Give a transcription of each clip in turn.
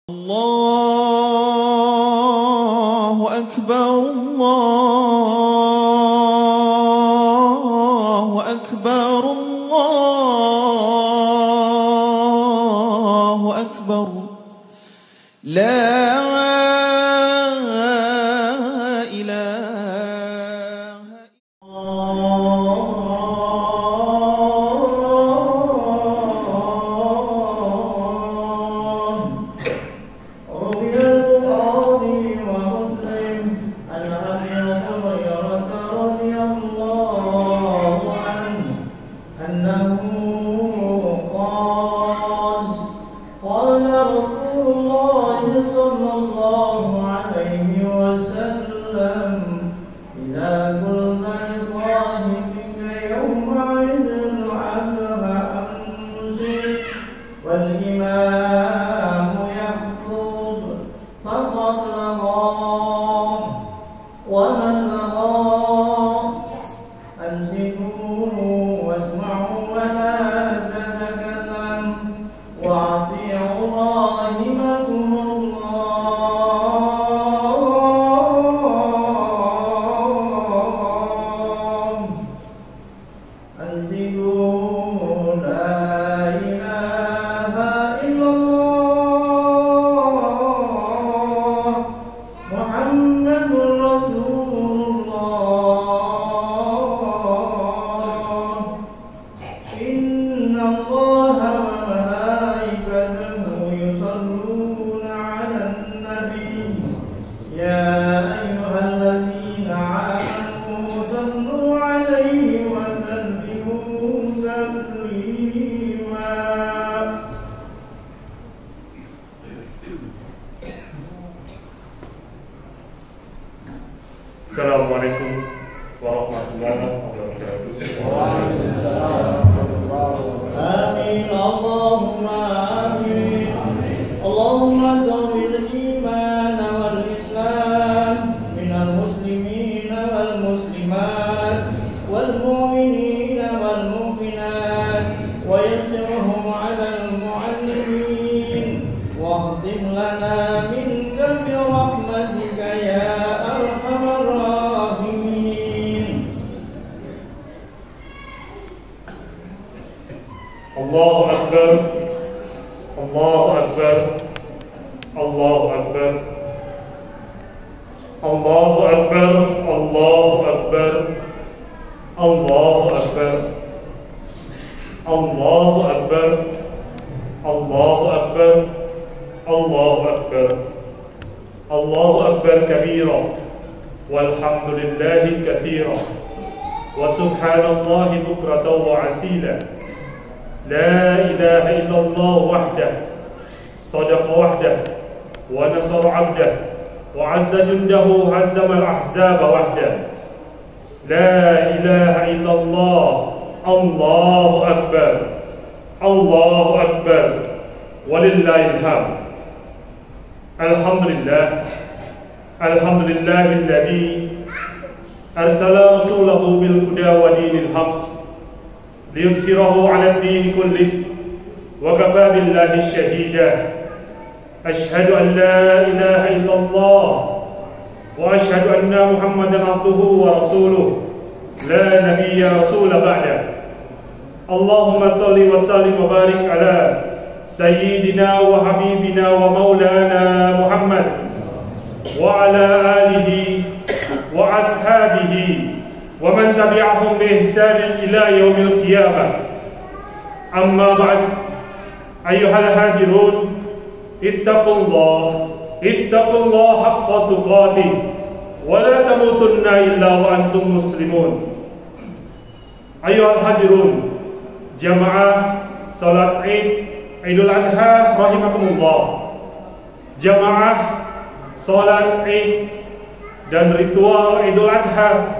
الله أكبر الله أكبر الله أكبر لا Assalamualaikum warahmatullahi wabarakatuh. Amin. Allahumma amin. Allahumma zawil iman wal islam minal muslimin wal muslimat wal mu'minin wal mu'minat wa yassirhum 'alal mu'allimin wahdhim lana minka bi rahmatika ya arhamar Allahu Akbar, Allahu Akbar, Allahu Akbar, Allahu Akbar, Allahu Akbar, Allahu Akbar, Allahu Akbar, Allahu Akbar, Allahu Akbar, Allahu Akbar kabira, walhamdulillahi katsira, wa subhanallahi bukratan wa asila. لا إله إلا الله وحده صدق وحده ونصر عبده وعز جنده هزم الأحزاب وحده لا إله إلا الله الله أكبر الله أكبر ولله الحمد الحمد لله الذي أرسل رسوله بالهدى ودين الحق ليظهره على الدين كله وكفى بالله شهيدا أشهد أن لا إله إلا الله وأشهد أن محمدا عبده ورسوله لا نبي رسول بعده اللهم صل وسلم وبارك على سيدنا وحبيبنا ومولانا محمد وعلى آله وأصحابه ومن تبعهم بإحسان إلى يوم القيامة أما بعد أيها الحاضرون اتقوا الله حق تقاته ولا تموتن إلا وأنتم مسلمون أيها الحاضرون جماعة صلاة Idul Adha rahimakumullah. Jamaah salat Id dan ritual Idul Adha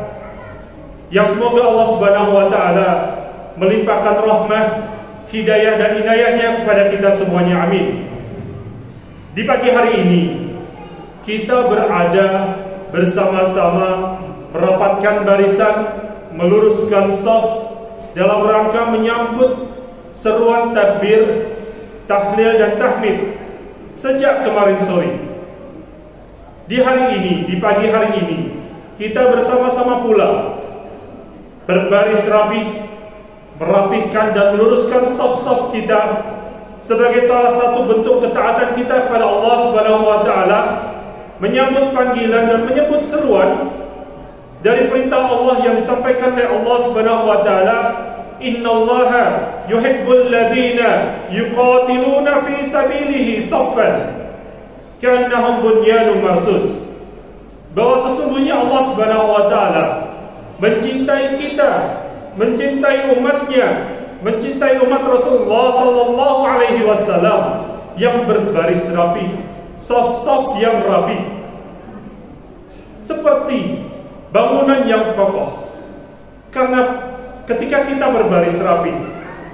yang semoga Allah Subhanahu wa taala melimpahkan rahmah, hidayah dan inayahnya kepada kita semuanya, amin. Di pagi hari ini kita berada bersama-sama merapatkan barisan, meluruskan shaf dalam rangka menyambut seruan takbir, tahlil dan tahmid sejak kemarin sore. Di hari ini, di pagi hari ini, kita bersama-sama pula berbaris rapih, merapihkan dan meluruskan saf-saf kita sebagai salah satu bentuk ketaatan kita kepada Allah Subhanahu wa taala, menyambut panggilan dan menyambut seruan dari perintah Allah yang disampaikan oleh Allah Subhanahu wa taala, innallaha yuhibbul ladzina yuqatiluna fi sabilihi saffan ka'annahum bunyanun marsus. Bahwa sesungguhnya Allah Subhanahu wa taala mencintai kita, mencintai umatnya, mencintai umat Rasulullah sallallahu alaihi wasallam yang berbaris rapi, saf-saf yang rapi, seperti bangunan yang kokoh. Karena ketika kita berbaris rapi,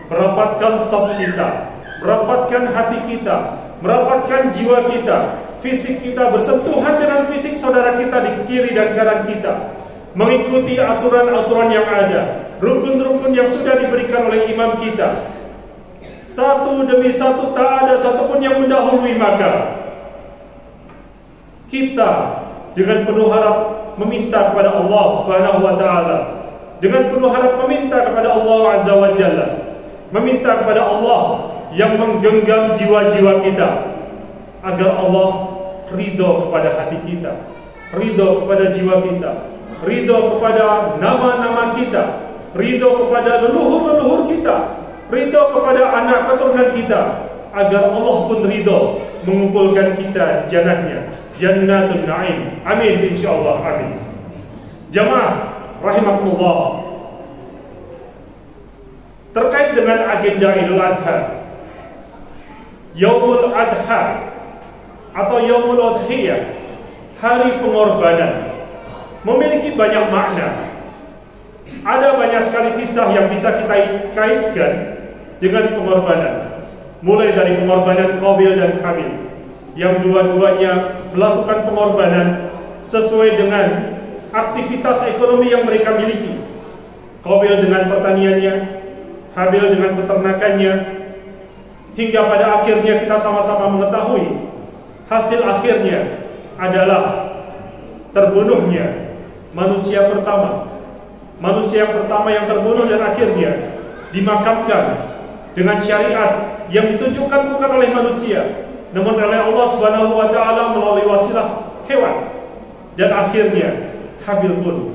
merapatkan saf kita, merapatkan hati kita, merapatkan jiwa kita, fisik kita bersentuhan dengan fisik saudara kita di kiri dan kanan kita, mengikuti aturan-aturan yang ada, rukun-rukun yang sudah diberikan oleh imam kita, satu demi satu, tak ada satupun yang mendahului, maka kita dengan penuh harap meminta kepada Allah Subhanahu wa taala, dengan penuh harap meminta kepada Allah Azza wa Jalla, meminta kepada Allah yang menggenggam jiwa-jiwa kita, agar Allah ridho kepada hati kita, ridho kepada jiwa kita, ridho kepada nama-nama kita, ridho kepada leluhur-leluhur kita, ridho kepada anak keturunan kita, agar Allah pun ridho mengumpulkan kita di jannahnya, Jannatul Na'im. Amin, insyaallah, amin. Jamaah rahimakumullah, terkait dengan agenda Idul Adha, Yaumul Adha atau Yaumul Udhiyah, hari pengorbanan, memiliki banyak makna. Ada banyak sekali kisah yang bisa kita kaitkan dengan pengorbanan, mulai dari pengorbanan Qabil dan Habil, yang dua-duanya melakukan pengorbanan sesuai dengan aktivitas ekonomi yang mereka miliki. Qabil dengan pertaniannya, Habil dengan peternakannya, hingga pada akhirnya kita sama-sama mengetahui hasil akhirnya adalah terbunuhnya manusia pertama yang terbunuh dan akhirnya dimakamkan dengan syariat yang ditunjukkan bukan oleh manusia, namun oleh Allah Subhanahu wa taala melalui wasilah hewan. Dan akhirnya Habil pun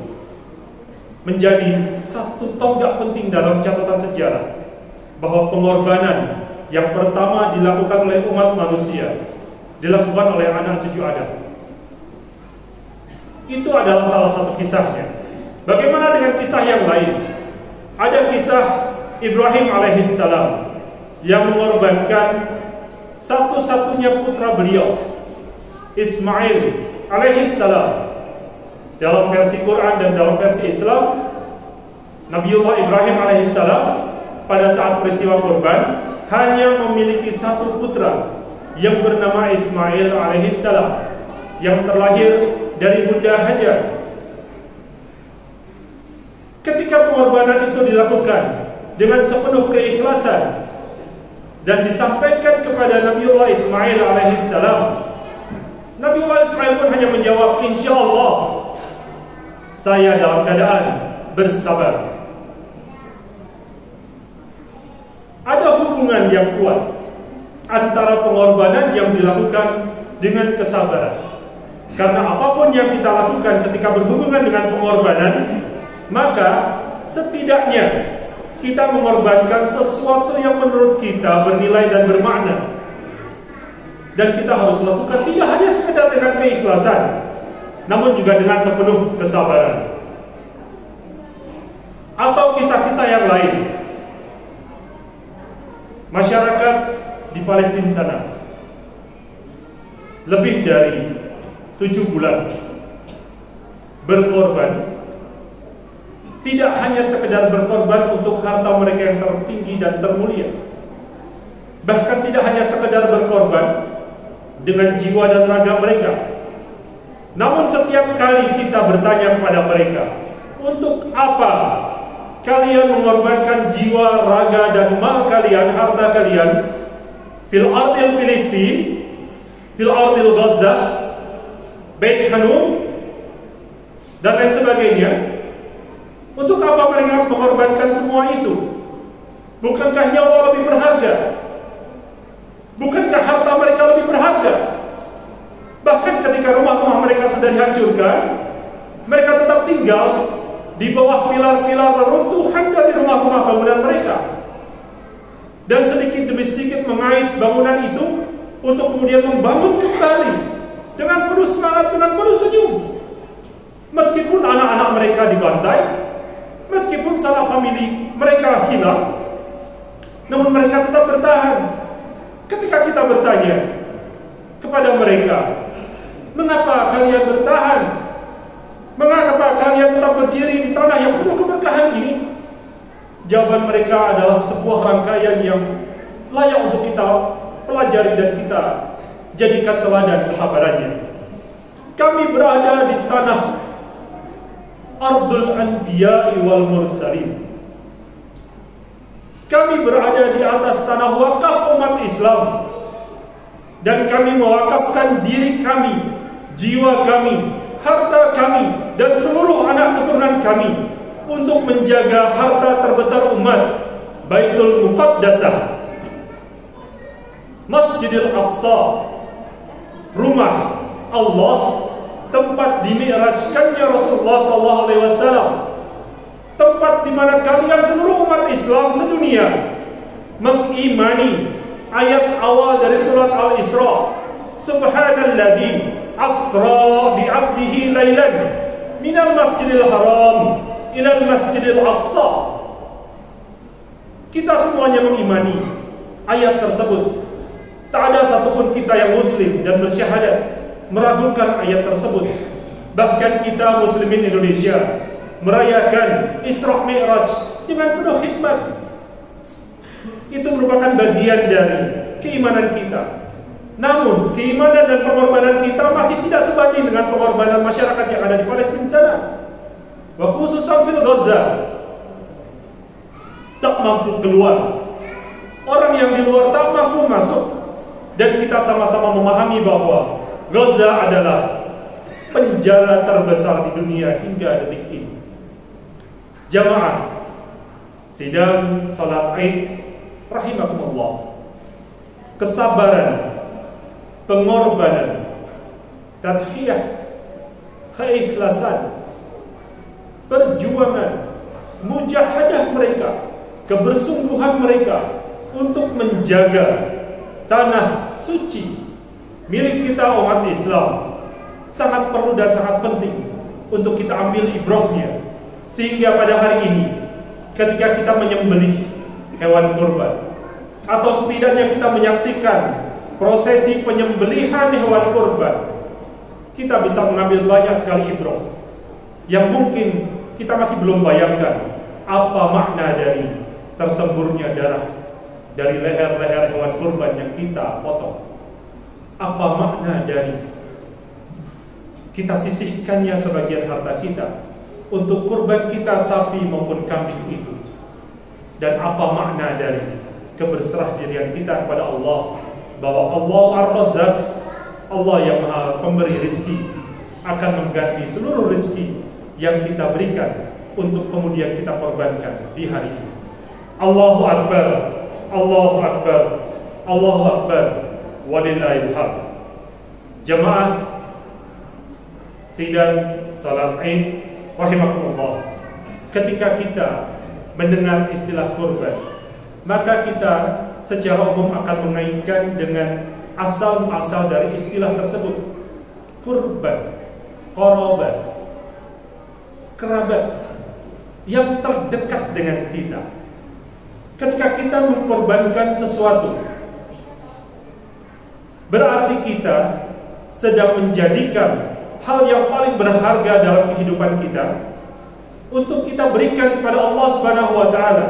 menjadi satu tonggak penting dalam catatan sejarah, bahwa pengorbanan yang pertama dilakukan oleh umat manusia dilakukan oleh anak cucu Adam. Itu adalah salah satu kisahnya. Bagaimana dengan kisah yang lain? Ada kisah Ibrahim alaihissalam yang mengorbankan satu-satunya putra beliau, Ismail alaihissalam. Dalam versi Quran dan dalam versi Islam, Nabiullah Ibrahim alaihissalam pada saat peristiwa kurban hanya memiliki satu putra yang bernama Ismail alaihissalam, yang terlahir dari Bunda Hajar. Ketika pengorbanan itu dilakukan dengan sepenuh keikhlasan dan disampaikan kepada Nabiullah Ismail alaihissalam, Nabiullah Ismail pun hanya menjawab, insyaallah saya dalam keadaan bersabar. Ada hubungan yang kuat antara pengorbanan yang dilakukan dengan kesabaran. Karena apapun yang kita lakukan ketika berhubungan dengan pengorbanan, maka setidaknya kita mengorbankan sesuatu yang menurut kita bernilai dan bermakna. Dan kita harus lakukan tidak hanya sekedar dengan keikhlasan, namun juga dengan sepenuh kesabaran. Atau kisah-kisah yang lain, masyarakat di Palestina sana lebih dari 7 bulan berkorban. Tidak hanya sekedar berkorban untuk harta mereka yang tertinggi dan termulia, bahkan tidak hanya sekedar berkorban dengan jiwa dan raga mereka. Namun setiap kali kita bertanya kepada mereka, untuk apa kalian mengorbankan jiwa, raga, dan mal kalian, harta kalian, fil ardil Filistin, fil ardil Gaza, Beit Hanun, dan lain sebagainya. Untuk apa mereka mengorbankan semua itu? Bukankah nyawa lebih berharga? Bukankah harta mereka lebih berharga? Bahkan ketika rumah-rumah mereka sudah dihancurkan, mereka tetap tinggal di bawah pilar-pilar reruntuhan dari rumah-rumah bangunan mereka, dan sedikit demi sedikit mengais bangunan itu untuk kemudian membangun kembali dengan penuh semangat, dengan penuh senyum. Meskipun anak-anak mereka dibantai, meskipun sanak famili mereka hilang, namun mereka tetap bertahan. Ketika kita bertanya kepada mereka, mengapa kalian bertahan? Mengapa kalian tetap berdiri di tanah yang penuh keberkahan ini? Jawaban mereka adalah sebuah rangkaian yang layak untuk kita pelajari dan kita jadikan teladan kesabarannya. Kami berada di tanah Ardul Anbiya'i wal Mursalin. Kami berada di atas tanah wakaf umat Islam, dan kami mewakafkan diri kami, jiwa kami, harta kami, dan seluruh anak keturunan kami untuk menjaga harta terbesar umat, Baitul Muqaddasah, Masjidil Aqsa, rumah Allah, tempat dimi'rajkannya Rasulullah SAW, tempat di mana kalian seluruh umat Islam sedunia mengimani ayat awal dari surat Al-Isra, Subhanalladzi asra bi'abdihi lailan minal masjidil haram ilal masjidil aqsa. Kita semuanya mengimani ayat tersebut. Tak ada satupun kita yang muslim dan bersyahadat meragukan ayat tersebut. Bahkan kita muslimin Indonesia merayakan Isra Mi'raj dengan penuh hikmat. Itu merupakan bagian dari keimanan kita. Namun keimanan dan pengorbanan kita masih tidak sebanding dengan pengorbanan masyarakat yang ada di Palestina sana. Wa khususan fil Gaza, tak mampu keluar. Orang yang di luar tak mampu masuk. Dan kita sama-sama memahami bahwa Gaza adalah penjara terbesar di dunia hingga detik ini. Jamaah sidang salat Id rahimakumullah, kesabaran, pengorbanan, tadhiyah, keikhlasan, perjuangan, mujahadah mereka, kebersungguhan mereka untuk menjaga tanah suci milik kita umat Islam sangat perlu dan sangat penting untuk kita ambil ibrahnya. Sehingga pada hari ini ketika kita menyembelih hewan kurban, atau setidaknya kita menyaksikan prosesi penyembelihan hewan kurban, kita bisa mengambil banyak sekali ibrah yang mungkin kita masih belum bayangkan apa makna dari tersemburnya darah dari leher-leher hewan kurban yang kita potong. Apa makna dari kita sisihkannya sebagian harta kita untuk kurban kita sapi maupun kambing itu. Dan apa makna dari keberserah dirian kita kepada Allah, bahwa Allah Ar-Razzaq, Allah yang Maha Pemberi rizki, akan mengganti seluruh rizki yang kita berikan untuk kemudian kita korbankan di hari ini. Allahu Akbar, Allahu Akbar, Allahu Akbar, walillahil hamd. Jamaah sidang salat Id rahimakumullah, ketika kita mendengar istilah kurban, maka kita secara umum akan mengaitkan dengan asal-asal dari istilah tersebut. Kurban, qarabat, kerabat yang terdekat dengan kita. Ketika kita mengkorbankan sesuatu, berarti kita sedang menjadikan hal yang paling berharga dalam kehidupan kita untuk kita berikan kepada Allah Subhanahu wa taala,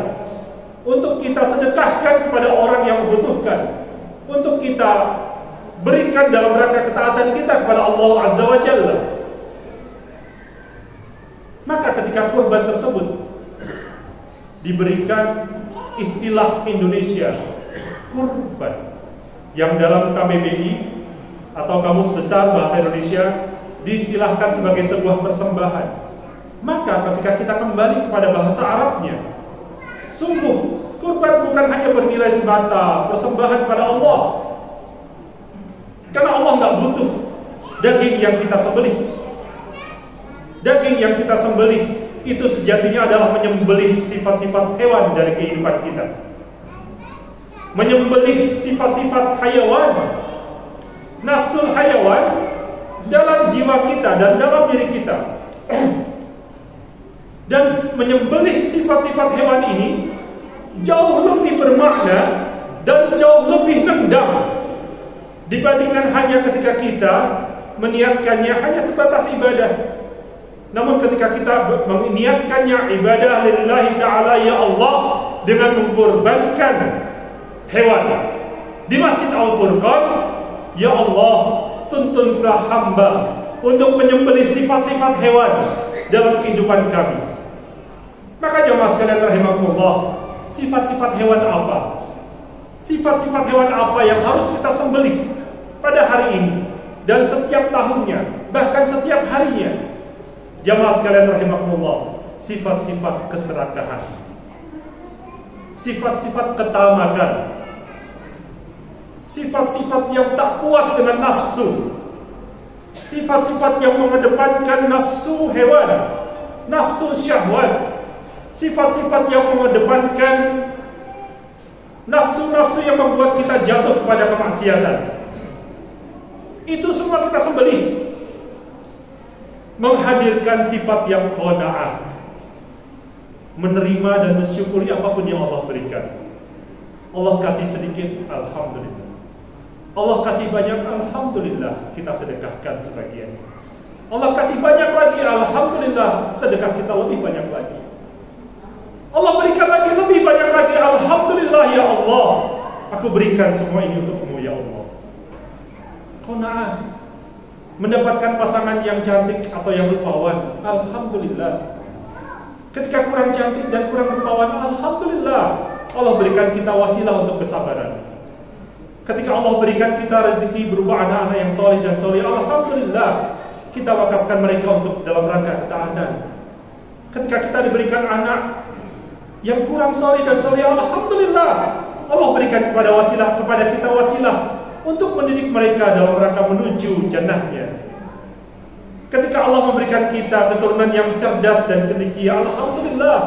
untuk kita sedekahkan kepada orang yang membutuhkan, untuk kita berikan dalam rangka ketaatan kita kepada Allah Azza wa Jalla. Maka ketika kurban tersebut diberikan istilah Indonesia kurban, yang dalam KBBI atau Kamus Besar Bahasa Indonesia diistilahkan sebagai sebuah persembahan. Maka ketika kita kembali kepada bahasa Arabnya, sungguh kurban bukan hanya bernilai semata persembahan pada Allah, karena Allah nggak butuh daging yang kita sembelih. Daging yang kita sembelih itu sejatinya adalah menyembelih sifat-sifat hewan dari kehidupan kita, menyembelih sifat-sifat hayawan, nafsu hayawan dalam jiwa kita dan dalam diri kita. Dan menyembelih sifat-sifat hewan ini jauh lebih bermakna dan jauh lebih nendang dibandingkan hanya ketika kita meniatkannya hanya sebatas ibadah. Namun ketika kita meniatkannya ibadah lillahi ta'ala, ya Allah, dengan mengorbankan hewan di Masjid Al-Furqan, ya Allah, tuntunlah hamba untuk menyembelih sifat-sifat hewan dalam kehidupan kami. Maka jemaah sekalian rahimakumullah, sifat-sifat hewan apa? Sifat-sifat hewan apa yang harus kita sembelih pada hari ini dan setiap tahunnya, bahkan setiap harinya? Jemaah sekalian rahimakumullah, sifat-sifat keserakahan, sifat-sifat ketamakan, sifat-sifat yang tak puas dengan nafsu, sifat-sifat yang mengedepankan nafsu hewan, nafsu syahwat, sifat-sifat yang mengedepankan nafsu-nafsu yang membuat kita jatuh kepada kemaksiatan. Itu semua kita sembelih. Menghadirkan sifat yang qanaah, menerima dan mensyukuri apapun yang Allah berikan. Allah kasih sedikit, alhamdulillah. Allah kasih banyak, alhamdulillah, kita sedekahkan sebagian. Allah kasih banyak lagi, alhamdulillah, sedekah kita lebih banyak lagi. Allah berikan lagi, lebih banyak lagi, alhamdulillah, ya Allah, aku berikan semua ini untukmu, ya Allah. Qanaah, mendapatkan pasangan yang cantik atau yang rupawan, alhamdulillah. Ketika kurang cantik dan kurang rupawan, alhamdulillah, Allah berikan kita wasilah untuk kesabaran. Ketika Allah berikan kita rezeki berupa anak-anak yang soleh dan soleh, alhamdulillah, kita wakafkan mereka untuk dalam rangka ketaatan. Ketika kita diberikan anak yang kurang soleh dan soleh, alhamdulillah, Allah berikan kepada kita wasilah untuk mendidik mereka dalam rangka menuju jannahnya. Ketika Allah memberikan kita keturunan yang cerdas dan cendekia, alhamdulillah,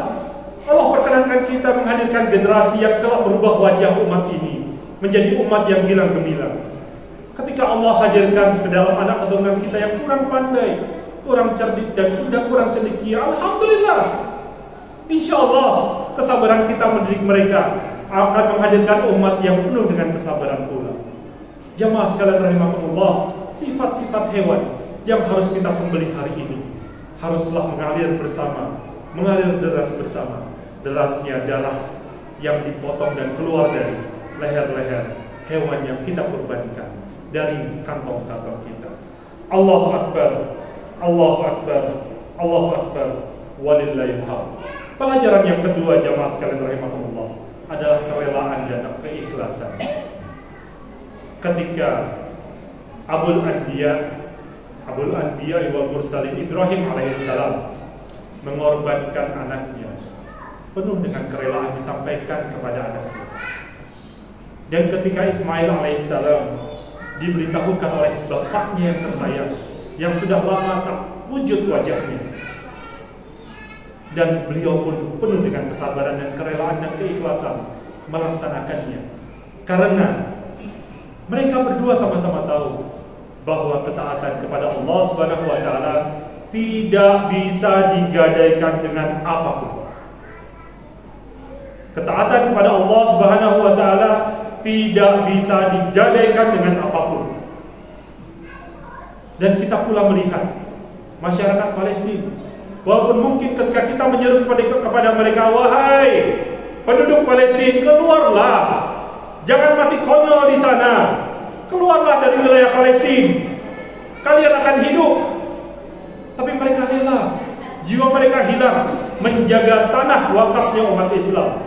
Allah perkenankan kita menghadirkan generasi yang kelak berubah wajah umat ini menjadi umat yang gilang gemilang. Ketika Allah hadirkan ke dalam anak keturunan kita yang kurang pandai, kurang cerdik dan kurang cendekia, alhamdulillah, insya Allah kesabaran kita mendidik mereka akan menghadirkan umat yang penuh dengan kesabaran pula. Jamaah sekalian rahimakumullah, sifat-sifat hewan yang harus kita sembelih hari ini haruslah mengalir bersama, mengalir deras bersama, derasnya darah yang dipotong dan keluar dari leher-leher hewan yang kita kurbankan dari kantong-kantong kita. Allahu Akbar, Allahu Akbar, Allahu Akbar, walillahil hamd. Pelajaran yang kedua, jamaah sekalian rahimakumullah, adalah kerelaan dan keikhlasan. Ketika Abul Anbiya wal Mursalin Ibrahim alaihissalam mengorbankan anaknya, penuh dengan kerelaan disampaikan kepada anaknya. Dan ketika Ismail alaihissalam diberitahukan oleh bapaknya yang tersayang, yang sudah lama tak wujud wajahnya, dan beliau pun penuh dengan kesabaran dan kerelaan dan keikhlasan melaksanakannya, karena mereka berdua sama-sama tahu bahwa ketaatan kepada Allah Subhanahu wa taala tidak bisa digadaikan dengan apapun. Ketaatan kepada Allah Subhanahu wa taala tidak bisa digadaikan dengan apapun. Dan kita pula melihat masyarakat Palestina, walaupun mungkin ketika kita menyeru kepada mereka, wahai penduduk Palestina, keluarlah, jangan mati konyol di sana, keluarlah dari wilayah Palestina, kalian akan hidup. Tapi mereka rela, jiwa mereka hilang menjaga tanah wakafnya umat Islam.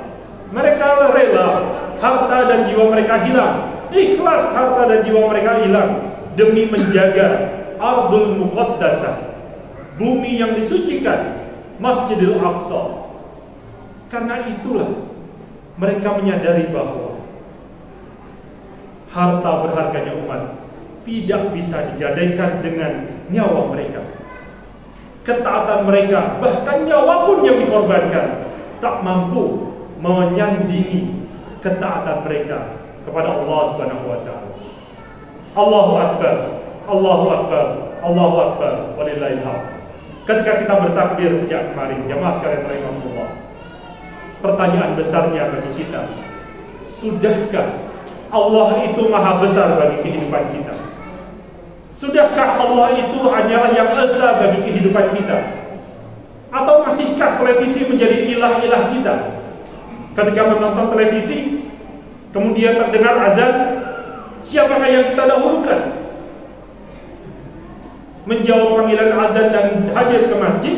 Mereka rela harta dan jiwa mereka hilang, ikhlas harta dan jiwa mereka hilang demi menjaga Ardul Muqaddasah, bumi yang disucikan, Masjidil Aqsa. Karena itulah mereka menyadari bahwa harta berharganya umat tidak bisa digadaikan dengan nyawa mereka. Ketaatan mereka, bahkan nyawa pun yang dikorbankan, tak mampu menyandingi ketaatan mereka kepada Allah Subhanahu wa taala. Allahu Akbar, Allahu Akbar, Allahu Akbar, walillahil hamd. Ketika kita bertakbir sejak kemarin, jamaah sekalian rahimakumullah, pertanyaan besarnya bagi kita, sudahkah Allah itu maha besar bagi kehidupan kita? Sudahkah Allah itu hanyalah yang esa bagi kehidupan kita? Atau masihkah televisi menjadi ilah-ilah kita? Ketika menonton televisi, kemudian terdengar azan, siapakah yang kita dahulukan? Menjawab panggilan azan dan hadir ke masjid,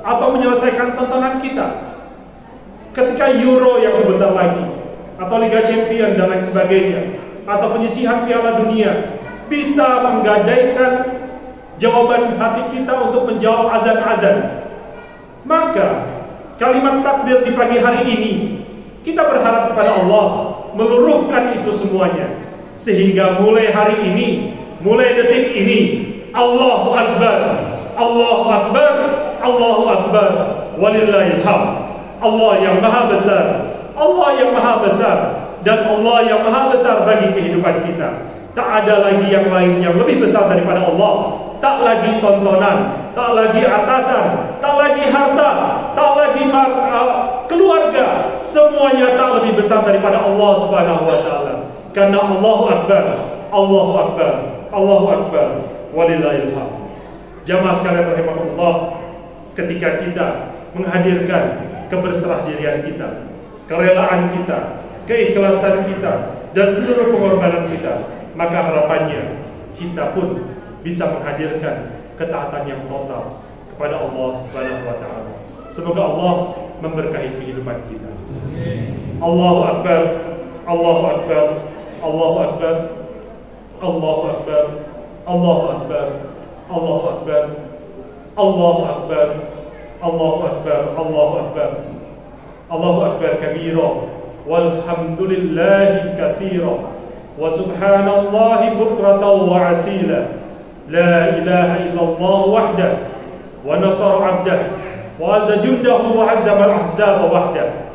atau menyelesaikan tontonan kita? Ketika Euro yang sebentar lagi, atau Liga Champion dan lain sebagainya, atau penyisihan Piala Dunia bisa menggadaikan jawaban hati kita untuk menjawab azan-azan, maka kalimat takbir di pagi hari ini kita berharap kepada Allah meluruhkan itu semuanya, sehingga mulai hari ini, mulai detik ini, Allahu Akbar, Allahu Akbar, Allahu Akbar, walillahil hamd. Allah yang maha besar, Allah yang maha besar, dan Allah yang maha besar bagi kehidupan kita. Tak ada lagi yang lain yang lebih besar daripada Allah. Tak lagi tontonan, tak lagi atasan, tak lagi harta, tak lagi keluarga. Semuanya tak lebih besar daripada Allah Subhanahu wa taala. Karena Allahu Akbar, Allahu Akbar, Allahu Akbar, walillahil hamd. Jamaah sekalian rahimakumullah, ketika kita menghadirkan keberserahdirian kita, kerelaan kita, keikhlasan kita, dan seluruh pengorbanan kita, maka harapannya kita pun bisa menghadirkan ketaatan yang total kepada Allah Subhanahu wa taala. Semoga Allah memberkahi kehidupan kita. Allahu Akbar, Allahu Akbar, Allahu Akbar, Allahu Akbar, Allahu Akbar, Allahu Akbar, Allahu Akbar, Allahu Akbar, Allahu Akbar, Allahu Akbar kabira, walhamdulillahi katsira, wa subhanallahi bukratan wa asila. La ilaha illallah wahdah, wa nasara 'abdah, wa azza jundahu wa azzama al-ahzaba wahdah.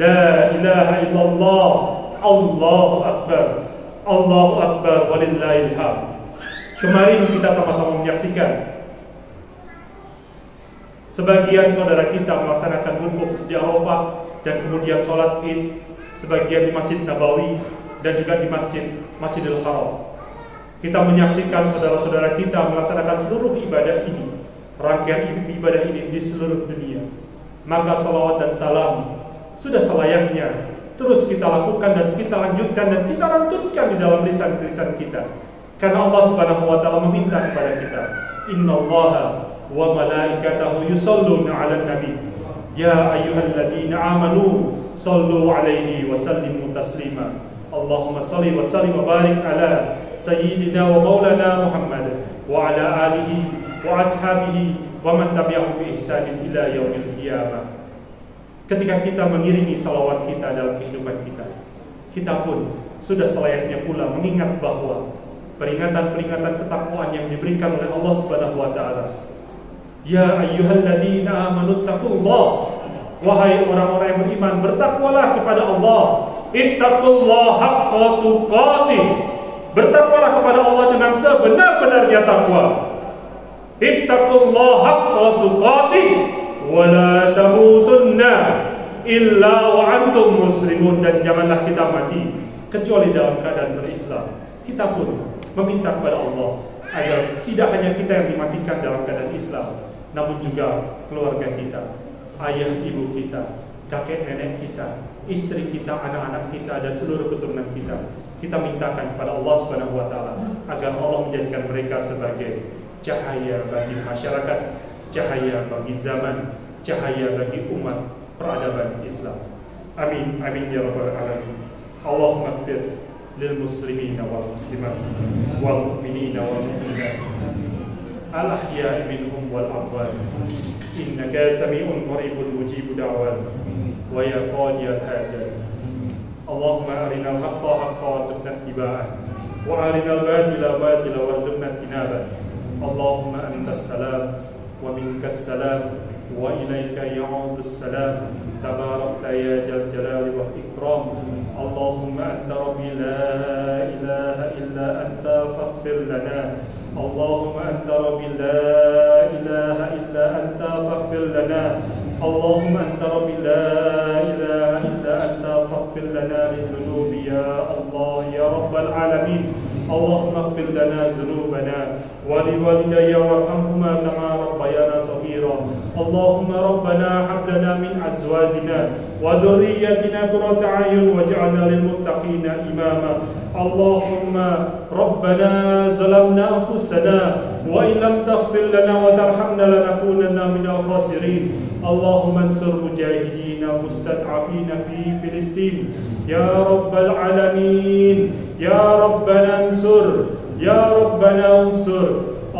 La ilaha illallah, Allahu Akbar, Allahu Akbar, walillahil hamd. Kemarin kita sama-sama menyaksikan sebagian saudara kita melaksanakan wukuf di Arafah dan kemudian sholat Id, sebagian di Masjid Nabawi dan juga di Masjidil Haram. Kita menyaksikan saudara-saudara kita melaksanakan seluruh ibadah ini, rangkaian ibadah ini di seluruh dunia. Maka salawat dan salam sudah selayaknya terus kita lakukan dan kita lanjutkan dan kita lantunkan di dalam lisan-lisan kita. Karena Allah Subhanahu wa taala meminta kepada kita, innallaha wa malaikatahu yusholluna 'alan nabi. Ya ayyuhalladzina amanu shallu 'alaihi wa sallimu taslima. Allahumma shalli wa sallim wa barik ala sayyidina wa maulana Muhammad wa ala alihi wa ashabihi wa man tabi'ahum bi ihsanin ila yaumil qiyamah. Ketika kita mengiringi salawat kita dalam kehidupan kita, kita pun sudah selayaknya pula mengingat bahwa peringatan-peringatan ketakwaan yang diberikan oleh Allah Subhanahu wa taala. Ya ayyuhalladzina amanu taqullah, wahai orang-orang yang beriman, bertakwalah kepada Allah. Ittaqullaha haqqa tuqatih, bertakwalah kepada Allah dengan sebenar-benarnya takwa. Ittaqullaha haqqa tuqatih wa la tamutunna illa wa antum muslimun, dan janganlah kita mati kecuali dalam keadaan berislam. Kita pun meminta kepada Allah agar tidak hanya kita yang dimatikan dalam keadaan Islam, namun juga keluarga kita, ayah ibu kita, kakek nenek kita, istri kita, anak-anak kita, dan seluruh keturunan kita. Kita mintakan kepada Allah Subhanahu wa taala agar Allah menjadikan mereka sebagai cahaya bagi masyarakat, cahaya bagi zaman, cahaya bagi umat peradaban Islam. Amin, amin ya rabbal alamin. Allahumma ighfir للمسلمين والمسلمات والمؤمنين والمؤمنات الأحياء منهم والأموات إنك سميع قريب مجيب دعوات ويا قاضي الحاجات اللهم أرنا الحق حقا وارزقنا اتباعه وأرنا الباطل باطلا وارزقنا اجتنابه اللهم أنت السلام ومنك السلام وإليك يعود السلام تباركت يا ذا الجلال والإكرام اللهم أنت ربي لا إله إلا أنت فاغفر لنا اللهم أنت ربي لا إله إلا أنت فاغفر لنا اللهم أنت ربي لا إله إلا أنت فاغفر لنا للذنوب يا الله يا رب العالمين اللهم اغفر لنا ذنوبنا ولوالدي وارحمهما كما ربيانا صغيرا اللهم ربنا هب لنا من أزواجنا وذريتنا قرة أعين واجعلنا للمتقين إماما اللهم ربنا ظلمنا أنفسنا وإن لم تغفر لنا وترحمنا لنكونن من الخاسرين اللهم انصر مجاهدين مستضعفين في فلسطين يا رب العالمين يا ربنا انصر يا ربنا انصر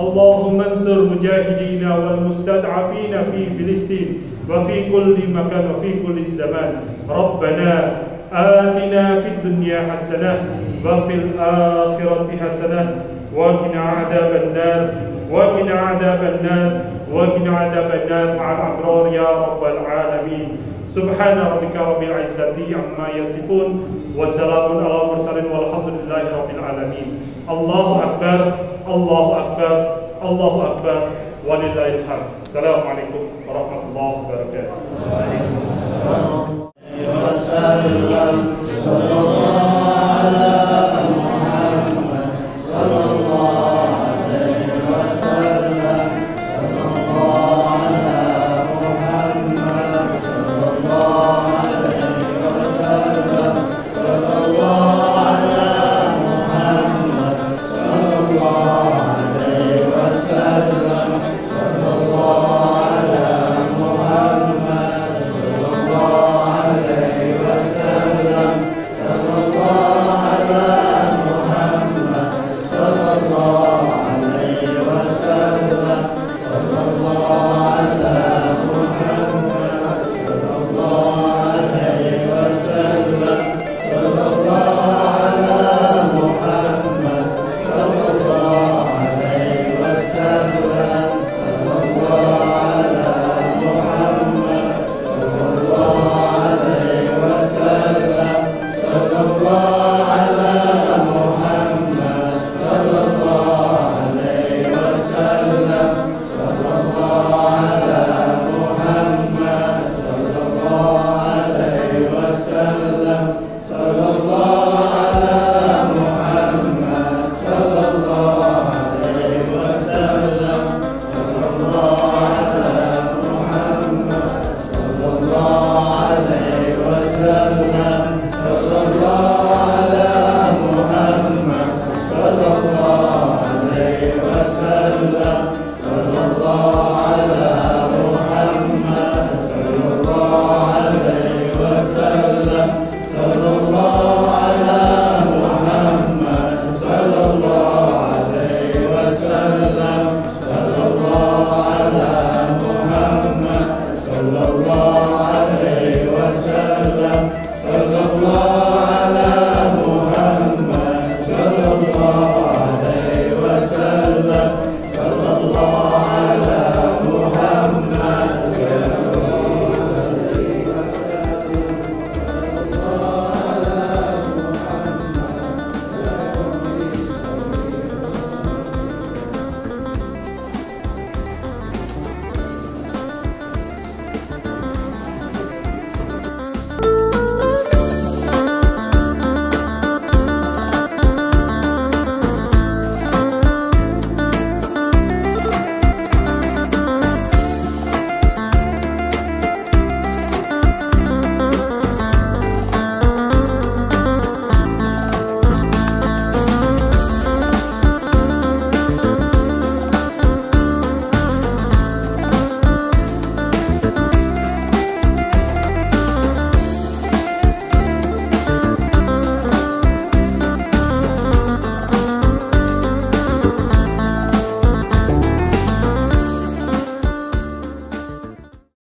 اللهم انصر مجاهدين والمستضعفين في فلسطين وفي كل مكان وفي كل الزمان ربنا آتنا في الدنيا حسنة وفي الآخرة حسنة وقنا عذاب النار وقنا عذاب النار وقنا عذاب النار مع الأبرار يا رب العالمين سبحان ربك رب العزة عما يصفون وسلام على المرسلين والحمد لله رب العالمين الله أكبر الله أكبر الله أكبر ولله الحمد السلام عليكم ورحمة الله وبركاته